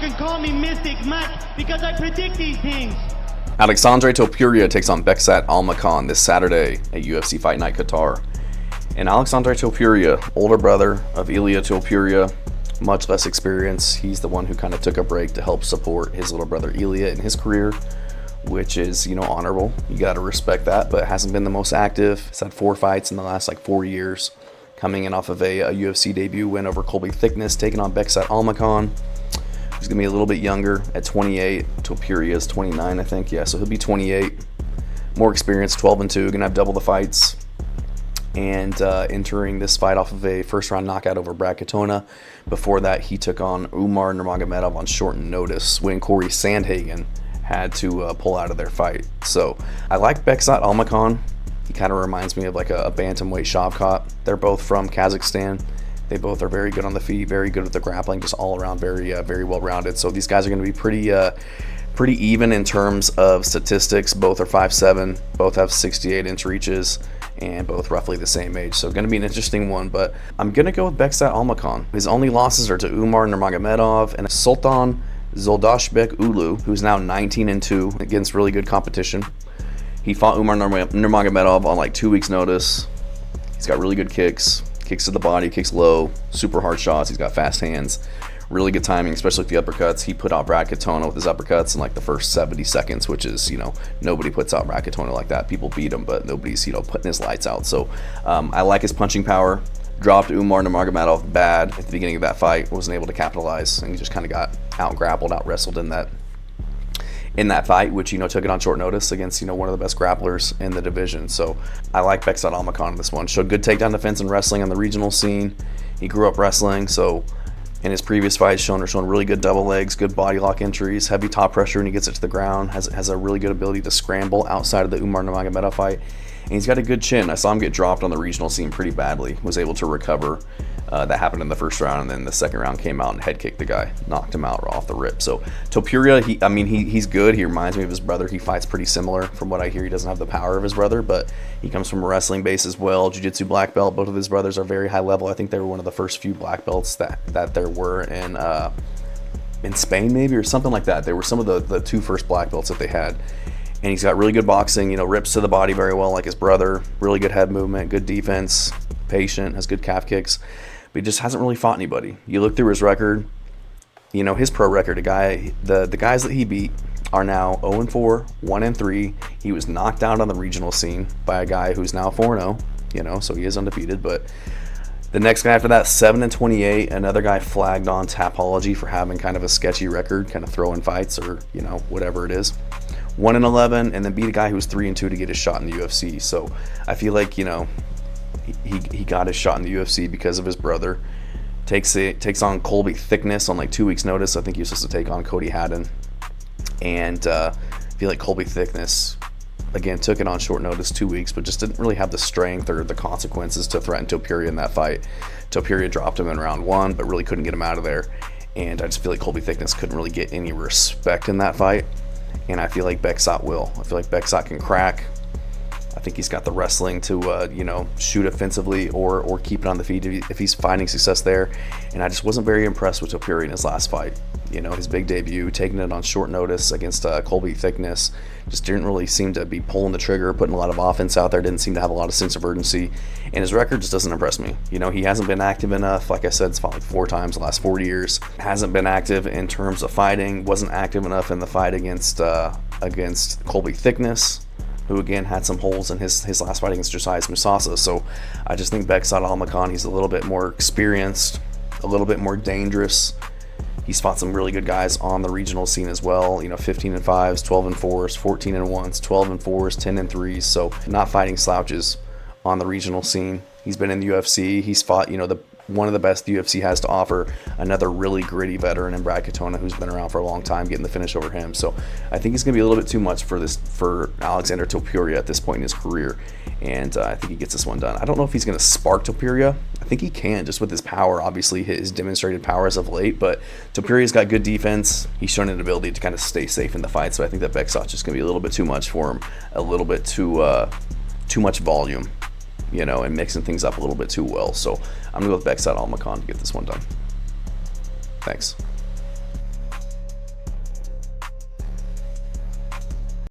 can call me Mystic Mac because I predict these things. Aleksandre Topuria takes on Bekzat Almakhan this Saturday at UFC Fight Night Qatar. And Aleksandre Topuria, older brother of Ilia Topuria, much less experience. He's the one who kind of took a break to help support his little brother Ilia in his career, which is, honorable. You got to respect that, but hasn't been the most active. He's had 4 fights in the last 4 years, coming in off of a UFC debut win over Colby Thickness, taking on Bekzat Almakhan. He's going to be a little bit younger at 28. Topuria is 29, I think. Yeah, so he'll be 28. More experience, 12-2, going to have double the fights. And entering this fight off of a first-round knockout over Brad Katona. Before that, he took on Umar Nurmagomedov on short notice when Corey Sandhagen had to pull out of their fight. So I like Bekzat Almakhan. He kind of reminds me of a bantamweight Shavkat. They're both from Kazakhstan. They both are very good on the feet, very good with the grappling, just all around very well-rounded. So these guys are going to be pretty even in terms of statistics. Both are 5'7", both have 68-inch reaches, and both roughly the same age. So going to be an interesting one, but I'm going to go with Bekzat Almakhan. His only losses are to Umar Nurmagomedov and Sultan Zoldashbek Ulu, who's now 19-2 against really good competition. He fought Umar Nurmagomedov on 2 weeks' notice. He's got really good kicks to the body, kicks low, super hard shots. He's got fast hands, really good timing, especially with the uppercuts. He put out Brad Katona with his uppercuts in the first 70 seconds, which is, nobody puts out Brad Katona like that. People beat him, but nobody's, putting his lights out. So I like his punching power. Dropped Umar Nurmagomedov bad at the beginning of that fight, wasn't able to capitalize, and he just kind of got out-grappled, out-wrestled in that fight, which, took it on short notice against, one of the best grapplers in the division. So I like Bekzat Almakhan in this one. Showed good takedown defense and wrestling on the regional scene. He grew up wrestling, so in his previous fights, shown really good double legs, good body lock entries, heavy top pressure when he gets it to the ground, has a really good ability to scramble outside of the Umar Nurmagomedov fight. And he's got a good chin. I saw him get dropped on the regional scene pretty badly. Was able to recover. That happened in the first round, and then the second round came out and head kicked the guy, knocked him out off the rip. So Topuria, he's good. He reminds me of his brother. He fights pretty similar. From what I hear, he doesn't have the power of his brother, but he comes from a wrestling base as well. Jiu-jitsu black belt. Both of his brothers are very high level. I think they were one of the first few black belts that there were in Spain, maybe, or something like that. They were some of the 2 first black belts that they had. And he's got really good boxing, rips to the body very well like his brother, really good head movement, good defense, patient, has good calf kicks, but he just hasn't really fought anybody. You look through his record, his pro record, the guys that he beat are now 0-4, 1-3. He was knocked out on the regional scene by a guy who's now 4-0, so he is undefeated, but the next guy after that, 7-28, another guy flagged on Tapology for having kind of a sketchy record, kind of throwing fights or, whatever it is. 1-11, and then beat a guy who was 3-2 to get his shot in the UFC. So I feel like, he got his shot in the UFC because of his brother. Takes on Colby Thickness on 2 weeks' notice. I think he was supposed to take on Cody Haddon. And I feel like Colby Thickness, again, took it on short notice, 2 weeks, but just didn't really have the strength or the consequences to threaten Topuria in that fight. Topuria dropped him in round 1, but really couldn't get him out of there. And I just feel like Colby Thickness couldn't really get any respect in that fight. And I feel like Bekzat will. I feel like Bekzat can crack. I think he's got the wrestling to, shoot offensively or keep it on the feet if he's finding success there. And I just wasn't very impressed with Topuria in his last fight. His big debut, taking it on short notice against Colby Thickness, just didn't really seem to be pulling the trigger, putting a lot of offense out there, didn't seem to have a lot of sense of urgency. And his record just doesn't impress me. He hasn't been active enough. Like I said, it's fought 4 times the last 4 years. Hasn't been active in terms of fighting. Wasn't active enough in the fight against Colby Thickness, who again had some holes in his last fight against Josias Musasa. So I just think Bekzat Almakhan, he's a little bit more experienced, a little bit more dangerous. He's fought some really good guys on the regional scene as well. 15-5s, 12-4s, 14-1s, 12-4s, 10-3s. So not fighting slouches on the regional scene. He's been in the UFC. He's fought, one of the best the UFC has to offer, another really gritty veteran in Brad Katona, who's been around for a long time, getting the finish over him. So I think it's going to be a little bit too much for Aleksandre Topuria at this point in his career, and I think he gets this one done. I don't know if he's going to spark Topuria. I think he can, just with his power, obviously his demonstrated power as of late, but Topuria's got good defense. He's shown an ability to kind of stay safe in the fight, so I think that Bekzat's just going to be a little bit too much for him, a little bit too much volume, and mixing things up a little bit too well. So I'm going to go with Bekzat Almakhan to get this one done. Thanks.